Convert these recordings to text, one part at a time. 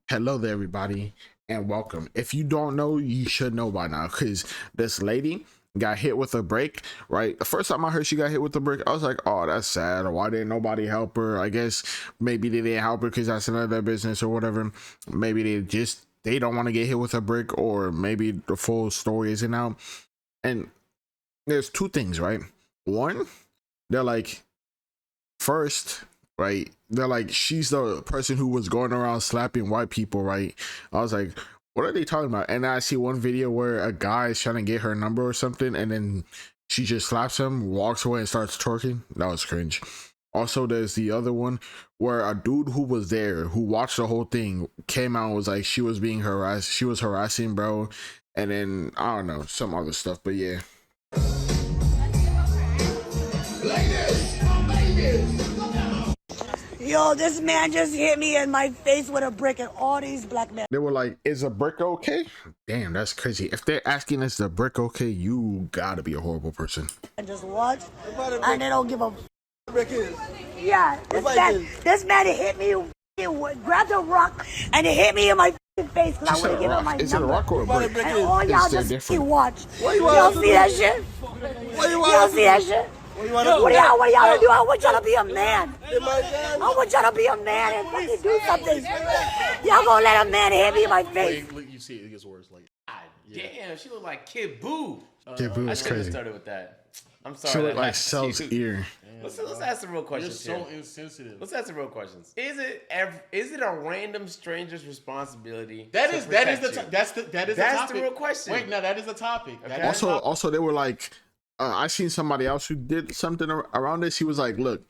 Hello there, everybody, and welcome. If you don't know, you should know by now, because this lady got hit with a brick, right? The first time I heard she got hit with a brick, I was like, oh, that's sad. Why didn't nobody help her? I guess maybe they didn't help her because that's none of their business or whatever. Maybe they don't want to get hit with a brick, or maybe the full story isn't out. And there's two things, right? One, they're like, first, right, they're like, she's the person who was going around slapping white people, right? I was like, what are they talking about? And I see one video where a guy is trying to get her number or something, and then she just slaps him, walks away, and starts twerking. That was cringe. Also, there's the other one where a dude who was there, who watched the whole thing, came out and was like, she was being harassed, she was harassing bro, and then I don't know, some other stuff, but yeah. Yo, this man just hit me in my face with a brick, and all these black men. They were like, is a brick okay? Damn, that's crazy. If they're asking, is the brick okay, you gotta be a horrible person. And just watch, and they don't give a brick is. Yeah, this man hit me, grabbed a rock, and it hit me in my face because I wouldn't give him my number. Is it a rock or a brick? And all y'all just watch. Y'all see that shit? Y'all see that shit? What are y'all gonna do? I want y'all to be a man. I want y'all to be a man and fucking do something. Y'all gonna let a man hit me in my face? You see, it gets worse. Like, damn, she looked like Kid Boo. Kid Boo is crazy. Started with that. I'm sorry. She looked like Cell's ear. Let's ask some real questions. You're so insensitive. Let's ask some real questions. Is it a random stranger's responsibility? That's the real question. Wait, no, that is the topic. Okay. Also, they were like, I seen somebody else who did something around this. He was like, look,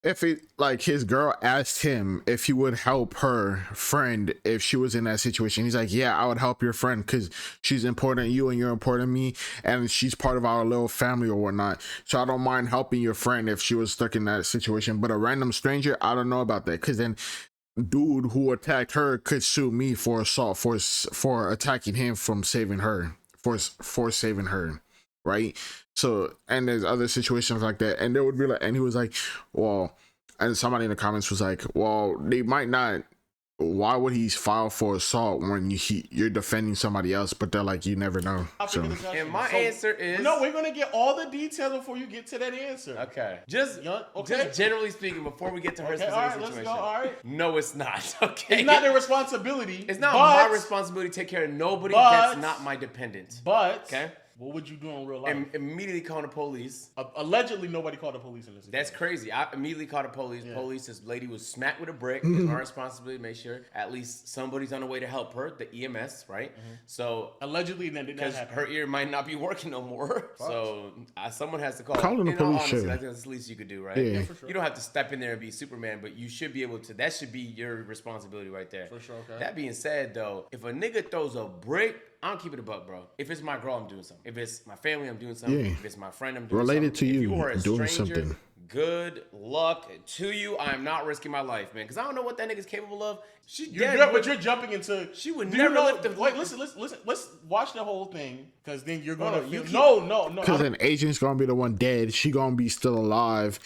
if it, like, his girl asked him if he would help her friend if she was in that situation, he's like, yeah, I would help your friend because she's important to you and you're important to me, and she's part of our little family or whatnot, so I don't mind helping your friend if she was stuck in that situation. But a random stranger, I don't know about that, because then dude who attacked her could sue me for assault, for attacking him from saving her, for saving her, right? So, and there's other situations like that, and there would be like, and he was like, well, and somebody in the comments was like, well, they might not, why would he file for assault when you're defending somebody else? But they're like, you never know. So, and my answer is no. We're gonna get all the details before you get to that answer. Okay. Just generally speaking, before we get to her specific situation. Let's go. All right. No, it's not. Okay. It's not their responsibility. It's not my responsibility to take care of nobody that's not my dependent. But okay. What would you do in real life? And immediately call the police. Allegedly, nobody called the police in this situation. That's crazy. I immediately called the police. Yeah. Police, this lady was smacked with a brick. It's my responsibility to make sure at least somebody's on the way to help her, the EMS, right? So allegedly, then because her ear might not be working no more. So someone has to call. Calling the police, honestly, sure. That's the least you could do, right? Yeah, for sure. You don't have to step in there and be Superman, but you should be able to. That should be your responsibility right there. For sure. Okay. That being said, though, if a nigga throws a brick, I don't keep it a buck, bro. If it's my girl, I'm doing something. If it's my family, I'm doing something. Yeah. If it's my friend, I'm doing related something. to If you are a doing stranger, something. Good luck to you. I am not risking my life, man, because I don't know what that nigga's capable of. But you're jumping into. She would never lift the. Wait, listen. Let's watch the whole thing, because then you're gonna. No. Because an agent's gonna be the one dead. She gonna be still alive.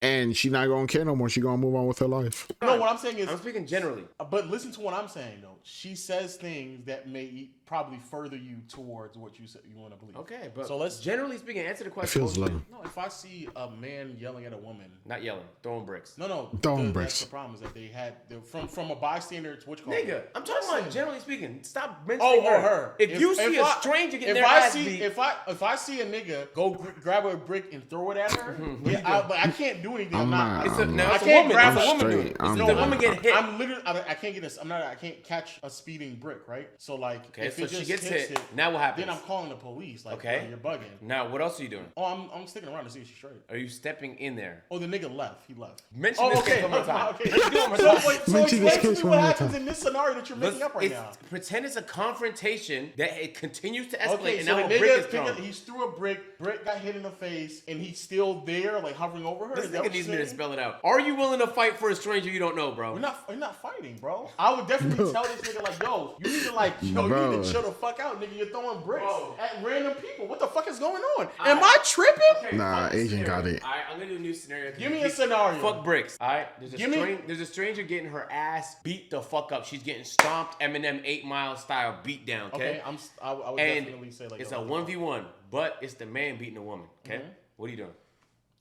And she not gonna care no more. She gonna move on with her life. No, what I'm saying is, I'm speaking generally. But listen to what I'm saying though. She says things that may probably further you towards what you want to believe. Okay, but so let's generally speaking, answer the question. Feels low. No, if I see a man yelling at a woman, not yelling, throwing bricks. No, throwing bricks. That's the problem is that they had from a bystander to what you call nigga. I'm talking about generally speaking. Stop mentioning her. If you see a stranger getting their ass beat, if I see a nigga go grab a brick and throw it at her, but I can't do anything. I can't grab a woman doing it. It's the woman getting hit. I'm literally. I can't get this. I can't catch a speeding brick, right? So like, if she gets hit, now what happens? Then I'm calling the police. Like, okay, you're bugging. Now what else are you doing? Oh, I'm sticking around to see if she's straight. Are you stepping in there? Oh, the nigga left. He left. Mention this case one more time. Okay. So explain to me what happens in this scenario that you're making up right now. Pretend it's a confrontation that it continues to escalate. Okay, and so now a brick is thrown. He threw a brick. Brick got hit in the face, and he's still there, like hovering over her. This Nigga needs me to spell it out. Are you willing to fight for a stranger you don't know, bro? We're not fighting, bro. I would definitely tell this nigga like, yo, you need to you need to chill the fuck out, nigga. You're throwing bricks at random people. What the fuck is going on? Am I tripping? Okay, nah, Agent got it. Alright, I'm gonna do a new scenario. Give me a scenario. Fuck bricks. Alright, there's a stranger getting her ass beat the fuck up. She's getting stomped Eminem 8 Mile style beat down. Okay, I would definitely say like it's a 1v1, but it's the man beating the woman. Okay, what are you doing?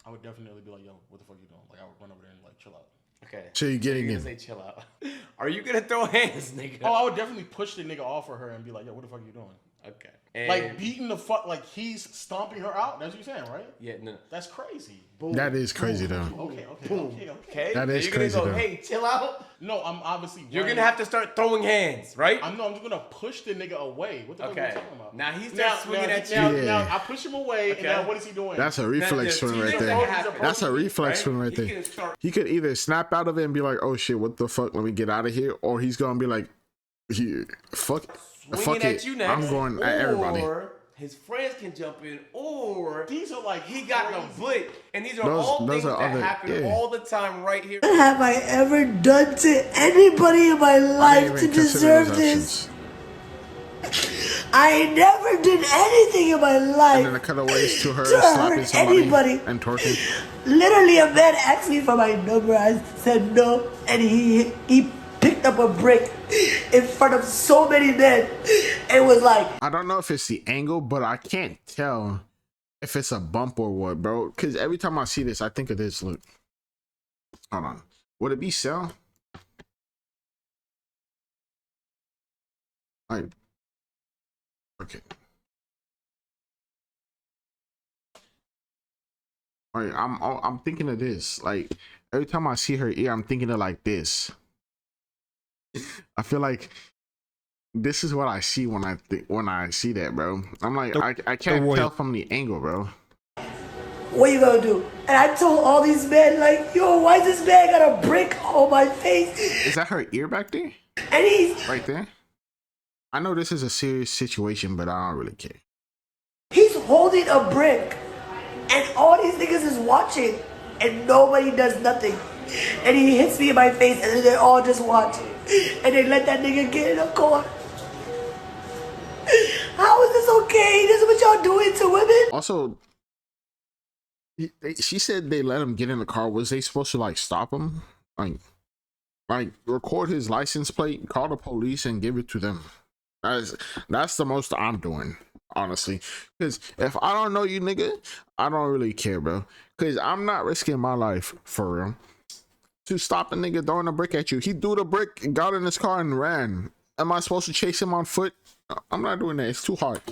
I would definitely be like, yo, what the fuck you doing? Like, I would run over there and like chill out. Okay. So you getting in? Say chill out. Are you gonna throw hands, nigga? Oh, I would definitely push the nigga off of her and be like, yo, what the fuck are you doing? Okay. Like beating the fuck, like he's stomping her out. That's what you're saying, right? Yeah, no. That's crazy. Boom. That is crazy though. Okay. That is crazy go, though. Hey, chill out. No, I'm obviously. You're gonna have to start throwing hands, right? I'm just gonna push the nigga away. What the fuck are you talking about? Now he's swinging at you. Now I push him away, and now what is he doing? That's a reflex swing right there. That's a reflex swing right there. He could either snap out of it and be like, "Oh shit, what the fuck? Let me get out of here," or he's gonna be like, "Fuck it, I'm going at everybody." His friends can jump in, or these are like he got no foot, and these are all things that happen all the time right here. What have I ever done to anybody in my life to deserve this? I never did anything in my life. And then the cutaways to her to slapping hurt somebody anybody. and twerking. Literally, a man asked me for my number. I said no, and he picked up a brick in front of so many men. It was like, I don't know if it's the angle, but I can't tell if it's a bump or what, bro. Because every time I see this, I think of this. Look, hold on. Would it be Cell? Like, okay. All right, I'm thinking of this. Like every time I see her ear, I'm thinking of like this. I feel like this is what I see when I see that, bro. I'm like, I can't tell from the angle, bro. What you gonna do? And I told all these men, like, yo, why this man got a brick on my face? Is that her ear back there? And he's right there. I know this is a serious situation, but I don't really care. He's holding a brick, and all these niggas is watching, and nobody does nothing. And he hits me in my face, and then they all just watch. And they let that nigga get in a corner. How is this okay? This is what y'all doing to women? Also, she said they let him get in the car. Was they supposed to like stop him? Like record his license plate, call the police, and give it to them. That's the most I'm doing, honestly. Because if I don't know you, nigga, I don't really care, bro. Because I'm not risking my life for real to stop a nigga throwing a brick at you. He threw the brick, got in his car, and ran. Am I supposed to chase him on foot? I'm not doing that. It's too hard.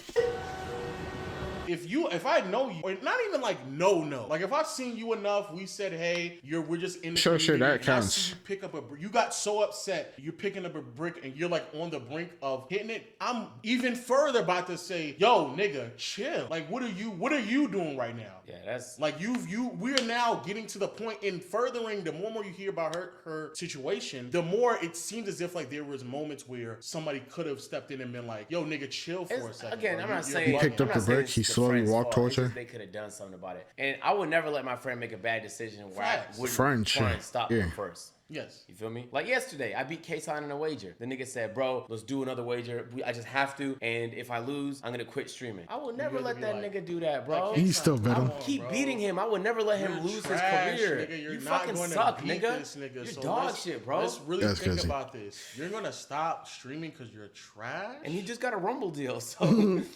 If I know you, or not even like no, like if I've seen you enough, we said, hey, we're just in the sure that counts. I see you pick up a brick. You got so upset, you're picking up a brick, and you're like on the brink of hitting it. I'm even further about to say, yo, nigga, chill. Like, what are you doing right now? Yeah, that's like we're now getting to the point in furthering. The more you hear about her situation, the more it seems as if like there was moments where somebody could have stepped in and been like, yo, nigga, chill for a second. Again, bro. I'm not saying he picked up the brick. He slowly walked towards her. They could have done something about it, and I would never let my friend make a bad decision where I wouldn't try and stop them first. Yes. You feel me? Like yesterday, I beat K-Sign in a wager. The nigga said, bro, let's do another wager. I just have to. And if I lose, I'm going to quit streaming. I will never let that nigga do that, bro. He's still better. Keep beating him. I would never let him lose his career. Nigga. You fucking suck, nigga. You're so dog shit, bro. Let's really think about this. You're going to stop streaming because you're trash? And he just got a Rumble deal, so.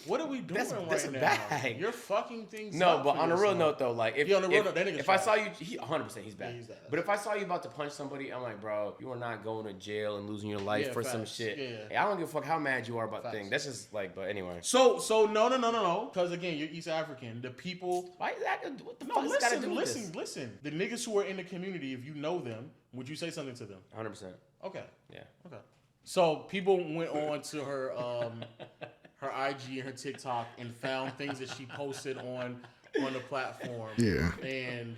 What are we doing that's right now? Bag. You're fucking things No, but on a real note, though, like, if I saw you, 100% he's bad. But if I saw you about to punch somebody, I'm like, bro, you are not going to jail and losing your life for some shit. Yeah. I don't give a fuck how mad you are about things. That's just like, but anyway. So no. Because again, you're East African. The people. Why is that? What the fuck is that to do with this? Listen. The niggas who are in the community, if you know them, would you say something to them? 100%. Okay. Yeah. Okay. So people went on to her her IG and her TikTok and found things that she posted on the platform. Yeah. And.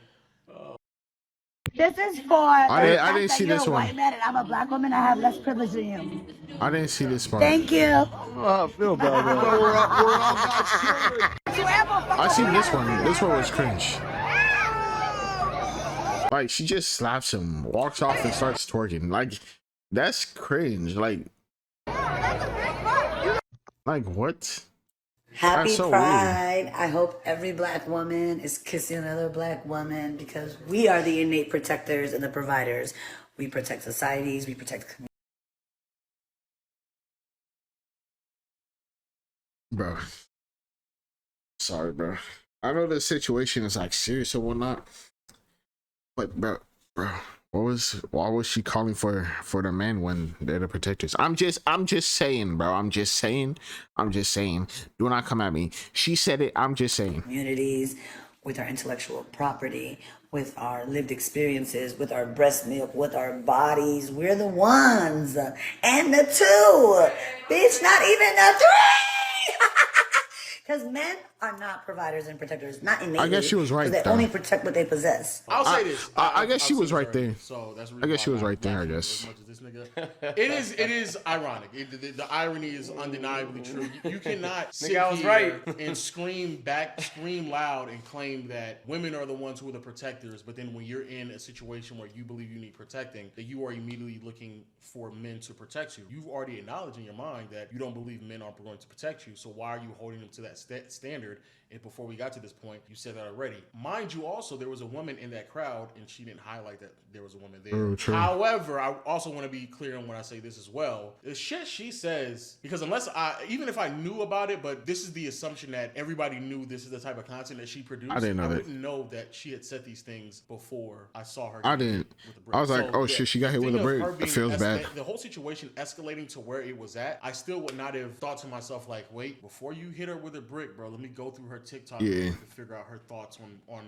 This is for I didn't see this one. one. White man and I'm a black woman. I have less privilege than you. I didn't see this part. Thank you. Oh, I feel bad. I seen this one. This one was cringe. Like, she just slaps him, walks off, and starts twerking. Like, that's cringe. Like what? Happy so Pride. Weird. I hope every black woman is kissing another black woman because we are the innate protectors and the providers. We protect societies, we protect communities. Bro. Sorry, bro. I know the situation is like serious or whatnot, but bro, why was she calling for the men when they're the protectors? I'm just saying, bro. I'm just saying. Do not come at me. She said it. I'm just saying. Communities, with our intellectual property, with our lived experiences, with our breast milk, with our bodies. We're the ones. And the two. Bitch, not even the three. Because men are not providers and protectors, not innately. I guess she was right. They only protect what they possess. I'll say this. I guess she was right there. So that's I guess she was right there. I guess. As much as this nigga. It is ironic. The irony is undeniably true. You cannot sit here and scream loud, and claim that women are the ones who are the protectors, but then when you're in a situation where you believe you need protecting, that you are immediately looking for men to protect you. You've already acknowledged in your mind that you don't believe men are going to protect you. So why are you holding them to that standard? And before we got to this point, you said that already. Mind you, also, there was a woman in that crowd, and she didn't highlight that there was a woman there. True. However, I also want to be clear on when I say this as well. The shit she says, because even if I knew about it, but this is the assumption that everybody knew this is the type of content that she produced. I didn't know that. I wouldn't know that she had said these things before I saw her. I didn't. I was like, oh shit, she got hit with a brick. It feels bad. The whole situation escalating to where it was at, I still would not have thought to myself, like, wait, before you hit her with a brick, bro, let me go through her TikTok. Yeah. To figure out her thoughts on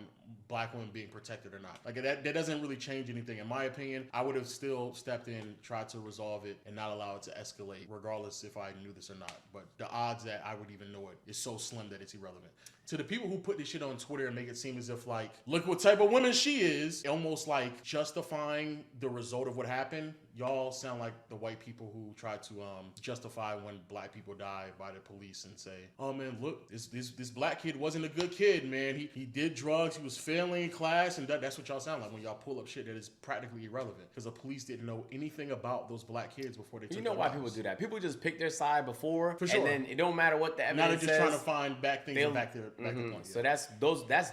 black women being protected or not. Like that doesn't really change anything. In my opinion, I would have still stepped in, tried to resolve it, and not allow it to escalate, regardless if I knew this or not. But the odds that I would even know it is so slim that it's irrelevant. To the people who put this shit on Twitter and make it seem as if, like, look what type of woman she is, almost like justifying the result of what happened. Y'all sound like the white people who try to justify when black people die by the police and say, oh man, look, this black kid wasn't a good kid, man. He did drugs, he was failing in class, and that's what y'all sound like when y'all pull up shit that is practically irrelevant. Because the police didn't know anything about those black kids before they took You know why people do that? People just pick their side before, for sure. And then it don't matter what the evidence says. Now they're just trying to find back things and back their point. So that's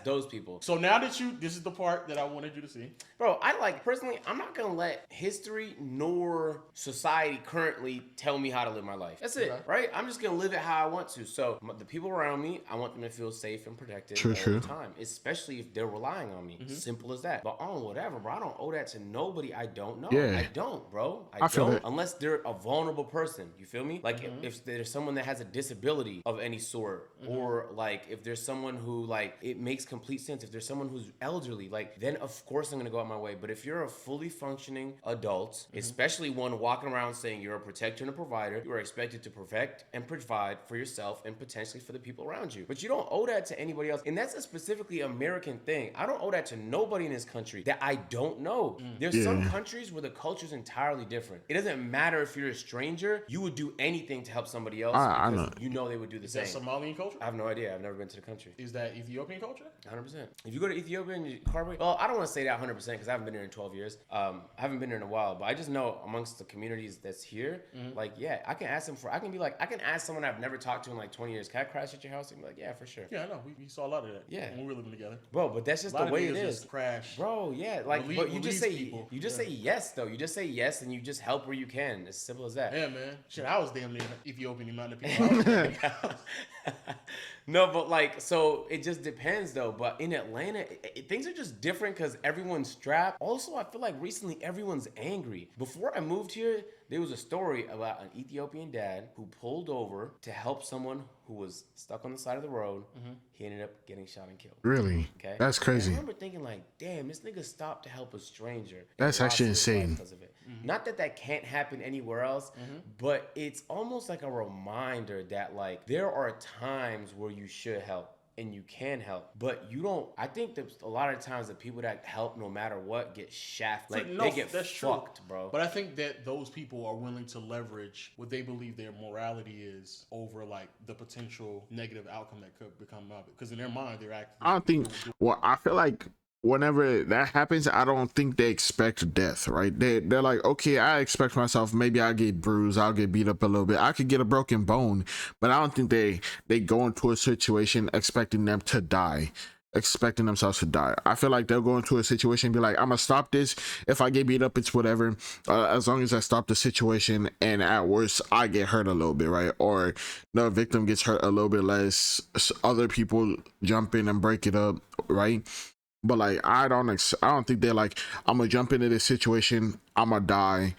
those people. So now that this is the part that I wanted you to see. Bro, personally, I'm not gonna let history nor society currently tell me how to live my life. That's it, right? I'm just gonna live it how I want to. So the people around me, I want them to feel safe and protected all the time, especially if they're relying on me. Simple as that. But on whatever, bro, I don't owe that to nobody I don't know. Yeah. I don't, bro. I feel don't, it. unless they're a vulnerable person. You feel me? Like if there's someone that has a disability of any sort, or like if there's someone who, like, it makes complete sense. If there's someone who's elderly, like, then of course I'm gonna go out my way. But if you're a fully functioning adult, especially one walking around saying you're a protector and a provider, you are expected to protect and provide for yourself and potentially for the people around you. But you don't owe that to anybody else. And that's a specifically American thing. I don't owe that to nobody in this country that I don't know. There's some countries where the culture's entirely different. It doesn't matter if you're a stranger, you would do anything to help somebody else because you know they would do the same. Is that Somalian culture? I have no idea. I've never been to the country. Is that Ethiopian culture? 100%. If you go to Ethiopia and you carbonate, well, I don't want to say that 100% because I haven't been there in 12 years. I haven't been there in a while, but I just know amongst the communities that's here, like, yeah, I can ask them I can ask someone I've never talked to in like 20 years, can I crash at your house? And be like, yeah, for sure. Yeah, I know. We saw a lot of that. Yeah. When we were living together. Bro, but that's just the way it is. Crash. Bro, yeah. Like, but you just say yes, though. You just say yes and you just help where you can. It's simple as that. Yeah, man. Shit, I was damn near Ethiopian amount of people. No, but like, so it just depends though. But in Atlanta, things are just different because everyone's strapped. Also, I feel like recently everyone's angry. Before I moved here, there was a story about an Ethiopian dad who pulled over to help someone who was stuck on the side of the road. He ended up getting shot and killed. Really? Okay. That's crazy. And I remember thinking like, damn, this nigga stopped to help a stranger. That's actually insane. Because of it. Not that can't happen anywhere else, but it's almost like a reminder that, like, there are times where you should help and you can help, but you don't. I think that a lot of times the people that help no matter what get shafted. Like, they get fucked, bro. But I think that those people are willing to leverage what they believe their morality is over, like, the potential negative outcome that could become of it. Because in their mind, they're acting. I don't think. Well, I feel like whenever that happens, I don't think they expect death, right? They're like, okay, I expect myself, maybe I'll get bruised, I'll get beat up a little bit, I could get a broken bone, but I don't think they go into a situation expecting them to die, expecting themselves to die. I feel like they'll go into a situation and be like, I'm gonna stop this. If I get beat up, it's whatever, as long as I stop the situation, and at worst I get hurt a little bit, right? Or the victim gets hurt a little bit less, other people jump in and break it up, right? But like I don't think they're like, I'm gonna jump into this situation, I'm gonna die.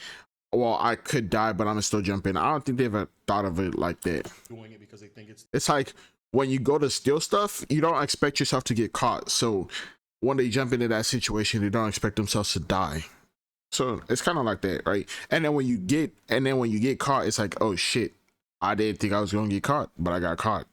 Well, I could die, but I'm gonna still jump in. I don't think they've ever thought of it like that. Doing it because they think it's like when you go to steal stuff, you don't expect yourself to get caught. So when they jump into that situation, they don't expect themselves to die. So it's kind of like that, right? And then when you get caught, it's like, oh shit, I didn't think I was gonna get caught, but I got caught.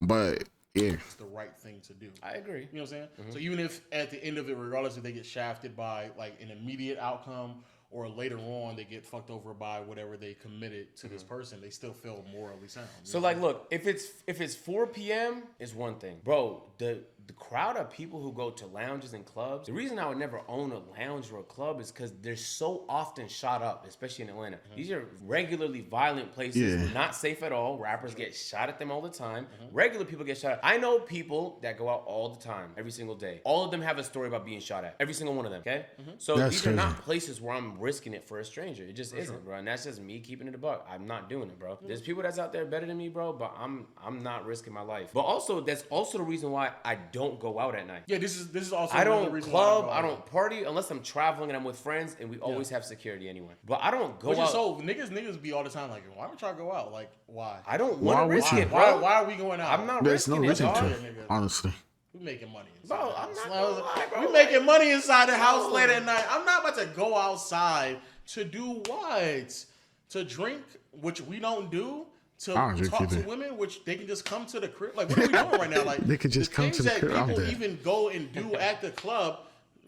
But yeah, it's the right thing to do. I agree. You know what I'm saying? So even if at the end of it, regardless if they get shafted by like an immediate outcome or later on they get fucked over by whatever they committed to this person, they still feel morally sound. So like, look, if it's 4 p.m. is one thing, bro. The crowd of people who go to lounges and clubs, the reason I would never own a lounge or a club is because they're so often shot up, especially in Atlanta. These are regularly violent places, not safe at all. Rappers get shot at them all the time. Regular people get shot at. I know people that go out all the time, every single day. All of them have a story about being shot at. Every single one of them, okay? So these are not places where I'm risking it for a stranger. It just isn't, bro. And that's just me keeping it a buck. I'm not doing it, bro. There's people that's out there better than me, bro, but I'm not risking my life. But also, that's also the reason why I don't go out at night. Yeah, this is also I don't club, I don't party unless I'm traveling and I'm with friends, and we always have security anyway. But I don't go out. So niggas be all the time like, why would y'all go out? Like, why? I don't want to risk it, bro. Why are we going out? I'm not There's risking no reason it, to, honestly. We making money inside bro. the I'm house. not gonna lie, bro. We making money inside the house late at night. I'm not about to go outside to do what? To drink, which we don't do. To talk to women, which they can just come to the crib. Like, what are we doing right now? Like, they could just come to the crib. People even go and do at the club.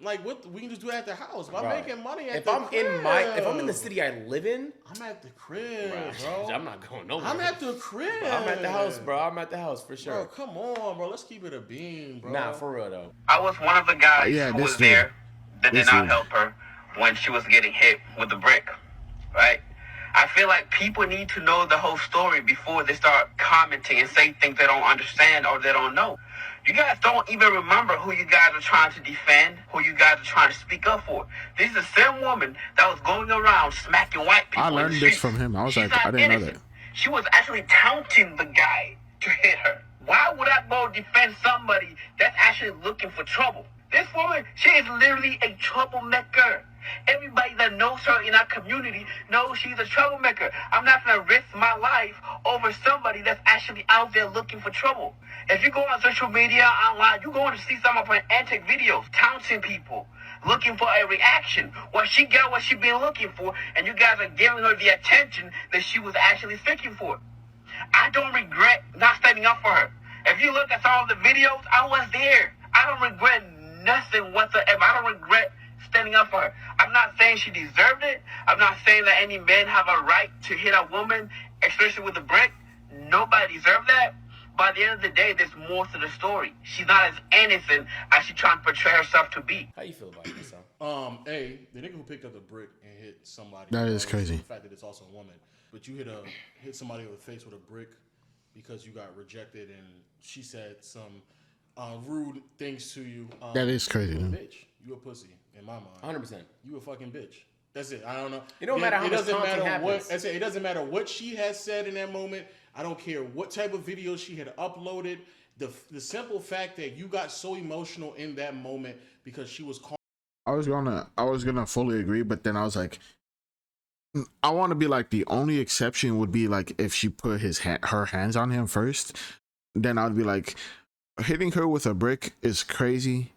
Like, what we can just do at the house. If I'm making money at the crib. If I'm in the city I live in, I'm at the crib, bro. I'm not going nowhere. I'm at the crib. I'm at the house, bro. I'm at the house for sure. Bro, come on, bro. Let's keep it a beam, bro. Nah, for real though. I was one of the guys who was there that did not help her when she was getting hit with the brick, right? I feel like people need to know the whole story before they start commenting and say things they don't understand or they don't know. You guys don't even remember who you guys are trying to defend, who you guys are trying to speak up for. This is the same woman that was going around smacking white people. I learned this from him. I was like, I didn't know that. She was actually taunting the guy to hit her. Why would I go defend somebody that's actually looking for trouble? This woman, she is literally a troublemaker. Everybody that knows her in our community knows she's a troublemaker. I'm not going to risk my life over somebody that's actually out there looking for trouble. If you go on social media, online, you're going to see some of her antic videos, taunting people, looking for a reaction. Well, she got what she been looking for, and you guys are giving her the attention that she was actually seeking for. I don't regret not standing up for her. If you look at some of the videos, I was there. I don't regret nothing whatsoever. I don't regret standing up for her. I'm not saying she deserved it. I'm not saying that any men have a right to hit a woman, especially with a brick. Nobody deserves that. By the end of the day, there's more to the story. She's not as innocent as she's trying to portray herself to be. How you feel about this, the nigga who picked up the brick and hit somebody. That is crazy. The fact that it's also a woman. But you hit somebody in the face with a brick because you got rejected and she said some rude things to you. That is crazy. You a bitch. You a pussy, in my mind. 100%. You a fucking bitch. That's it. I don't know. It don't matter how much content happens. It doesn't matter what she has said in that moment. I don't care what type of video she had uploaded. The simple fact that you got so emotional in that moment because she was calling. I was gonna fully agree, but then I was like, I want to be like, the only exception would be like if she put her hands on him first. Then I'd be like, hitting her with a brick is crazy,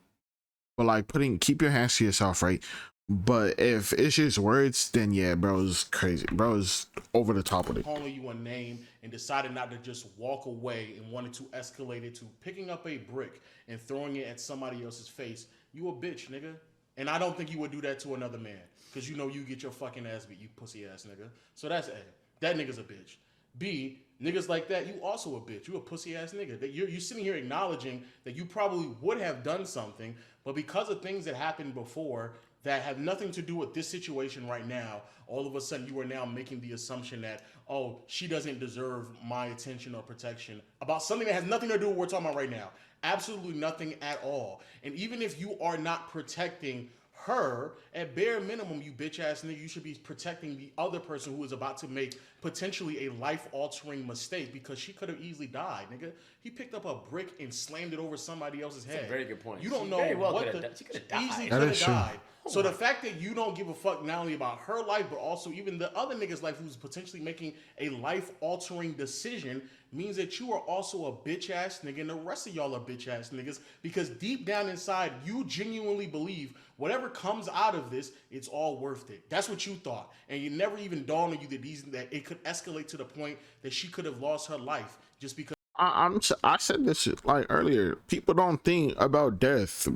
but like keep your hands to yourself, right? But if it's just words, then yeah, bro's crazy. Bro's over the top with it. Calling you a name and decided not to just walk away and wanted to escalate it to picking up a brick and throwing it at somebody else's face. You a bitch, nigga. And I don't think you would do that to another man. Because you know you get your fucking ass beat, you pussy ass nigga. So that's A. That nigga's a bitch. B, niggas like that, you also a bitch. You a pussy ass nigga. That you're sitting here acknowledging that you probably would have done something, but because of things that happened before that have nothing to do with this situation right now, all of a sudden you are now making the assumption that, oh, she doesn't deserve my attention or protection about something that has nothing to do with what we're talking about right now. Absolutely nothing at all. And even if you are not protecting her, at bare minimum, you bitch ass nigga, you should be protecting the other person who is about to make potentially a life altering mistake, because she could have easily died, nigga. He picked up a brick and slammed it over somebody else's head. That's a very good point. You don't know what she could have died. Easily could have died. So the fact that you don't give a fuck not only about her life, but also even the other nigga's life who's potentially making a life-altering decision means that you are also a bitch-ass nigga, and the rest of y'all are bitch-ass niggas, because deep down inside, you genuinely believe whatever comes out of this, it's all worth it. That's what you thought. And you never even dawned on you that it could escalate to the point that she could have lost her life just because. I said this like earlier. People don't think about death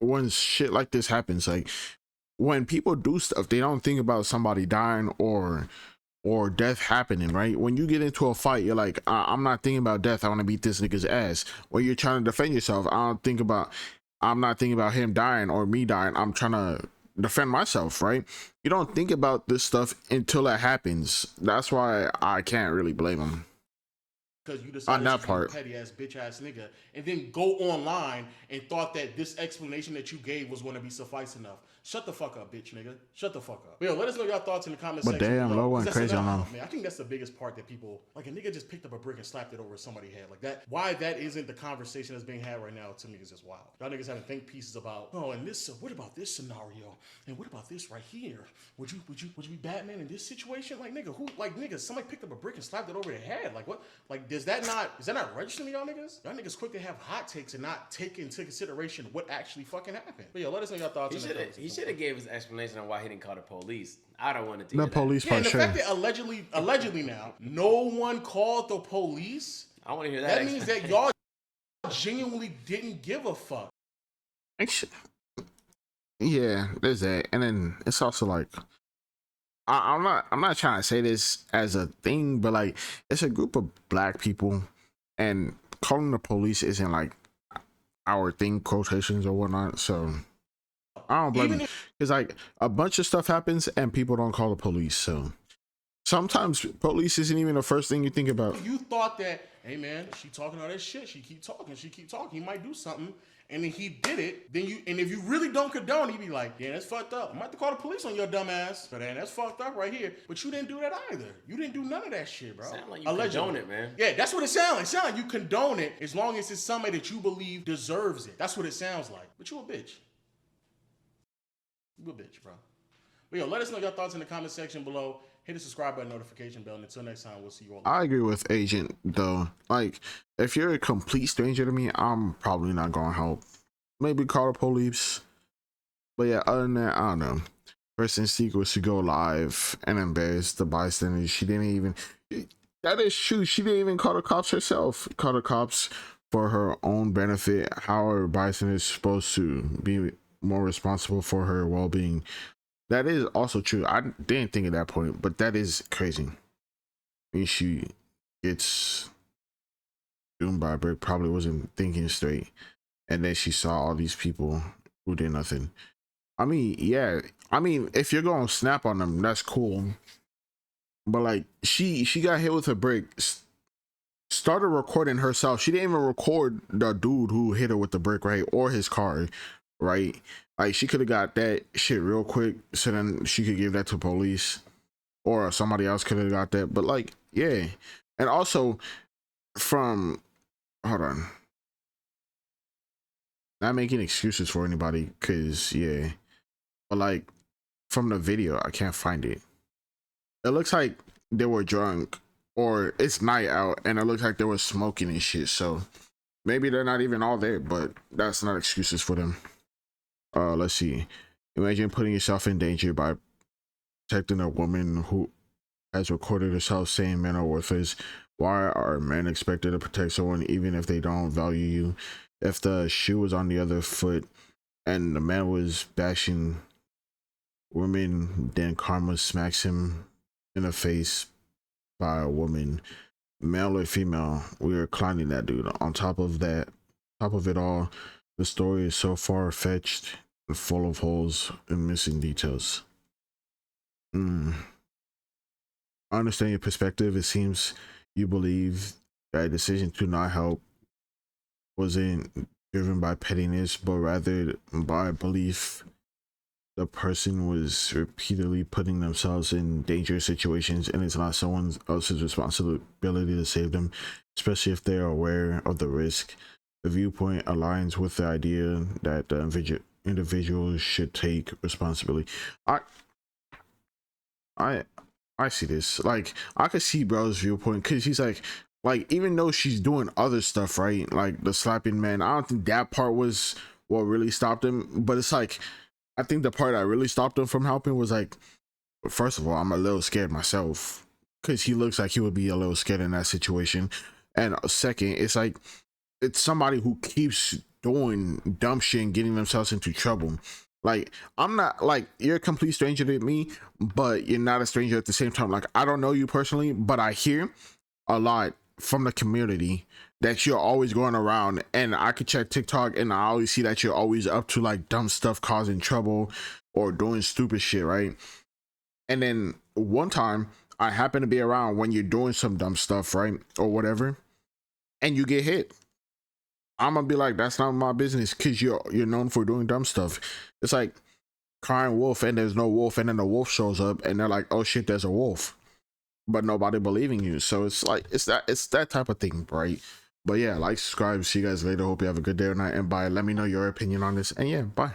when shit like this happens. Like when people do stuff, they don't think about somebody dying or death happening, right? When you get into a fight, you're like, I'm not thinking about death. I want to beat this nigga's ass. When you're trying to defend yourself, I'm not thinking about him dying or me dying. I'm trying to defend myself, right? You don't think about this stuff until it happens. That's why I can't really blame him. Because you decided to be a petty ass bitch ass nigga, and then go online and thought that this explanation that you gave was going to be suffice enough. Shut the fuck up, bitch nigga. Shut the fuck up. Yo, let us know your thoughts in the comment section. But damn, low went crazy on them. Man, I think that's the biggest part that people, like, a nigga just picked up a brick and slapped it over somebody's head. Like that. Why that isn't the conversation that's being had right now, to me, is just wild. Y'all niggas having think pieces about, oh, and this, what about this scenario? And what about this right here? Would you be Batman in this situation? Like, nigga, nigga, somebody picked up a brick and slapped it over their head. Like, what? Like, is that not registering to y'all niggas? Y'all niggas quick to have hot takes and not take into consideration what actually fucking happened. But yo, let us know your thoughts. He should have gave his explanation on why he didn't call the police. I don't want to do the police. Yeah, and the fact that allegedly now, no one called the police. I want to hear that. That means that y'all genuinely didn't give a fuck. Yeah, there's that, and then it's also like, I'm not trying to say this as a thing, but like, it's a group of black people, and calling the police isn't like our thing, quotations or whatnot. So I don't blame them, because like a bunch of stuff happens and people don't call the police. So sometimes police isn't even the first thing you think about. You thought that, hey man, she talking all that shit. She keep talking. He might do something. And then he did it. And if you really don't condone, he'd be like, yeah, that's fucked up. I might have to call the police on your dumb ass. But man, that's fucked up right here. But you didn't do that either. You didn't do none of that shit, bro. Sound like you condone it, man. Yeah, that's what it sounds like. It sounds like you condone it as long as it's somebody that you believe deserves it. That's what it sounds like. But you a bitch. You a bitch, bro. But yo, let us know your thoughts in the comment section below. Hit the subscribe button, notification bell, and until next time, we'll see you all. I agree with Agent, though. Like, if you're a complete stranger to me, I'm probably not gonna help. Maybe call the police. But yeah, other than that, I don't know. First instinct was to go live and embarrass the bystanders. She didn't even. That is true. She didn't even call the cops herself. Call the cops for her own benefit. How are bystanders supposed to be more responsible for her well-being? That is also true. I didn't think at that point, but that is crazy. I mean, she gets doomed by a brick, probably wasn't thinking straight, and then she saw all these people who did nothing. I mean, yeah. I mean, if you're gonna snap on them, that's cool. But like, she got hit with a brick, started recording herself. She didn't even record the dude who hit her with the brick, right, or his car, right? Like, she could have got that shit real quick, so then she could give that to police, or somebody else could have got that. But like, yeah. And also, hold on, not making excuses for anybody, because yeah, but like, from the video, I can't find it. It looks like they were drunk, or it's night out, and it looks like they were smoking and shit. So maybe they're not even all there, but that's not excuses for them. Let's see. Imagine putting yourself in danger by protecting a woman who has recorded herself saying men are worthless. Why are men expected to protect someone even if they don't value you? If the shoe was on the other foot and the man was bashing women, then karma smacks him in the face by a woman, male or female. We are clowning that dude. On top of it all, the story is so far-fetched and full of holes and missing details. I understand your perspective. It seems you believe that decision to not help wasn't driven by pettiness, but rather by belief the person was repeatedly putting themselves in dangerous situations, and it's not someone else's responsibility to save them, especially if they are aware of the risk. The viewpoint aligns with the idea that the individuals should take responsibility. I see this. Like, I could see bro's viewpoint, because he's like even though she's doing other stuff, right, like the slapping man, I don't think that part was what really stopped him. But it's like, I think the part that really stopped him from helping was like, first of all, I'm a little scared myself, because he looks like he would be a little scared in that situation. And second, it's like, it's somebody who keeps doing dumb shit and getting themselves into trouble. Like, I'm not, like, you're a complete stranger to me, but you're not a stranger at the same time. Like, I don't know you personally, but I hear a lot from the community that you're always going around, and I could check TikTok and I always see that you're always up to like dumb stuff, causing trouble or doing stupid shit, right? And then one time I happen to be around when you're doing some dumb stuff, right, or whatever, and you get hit. I'm gonna be like, that's not my business, because you're known for doing dumb stuff. It's like crying wolf and there's no wolf, and then the wolf shows up and they're like, oh shit, there's a wolf, but nobody believing you. So it's like, it's that type of thing, right? But yeah, like, subscribe, see you guys later. Hope you have a good day or night, and bye. Let me know your opinion on this, and yeah, bye.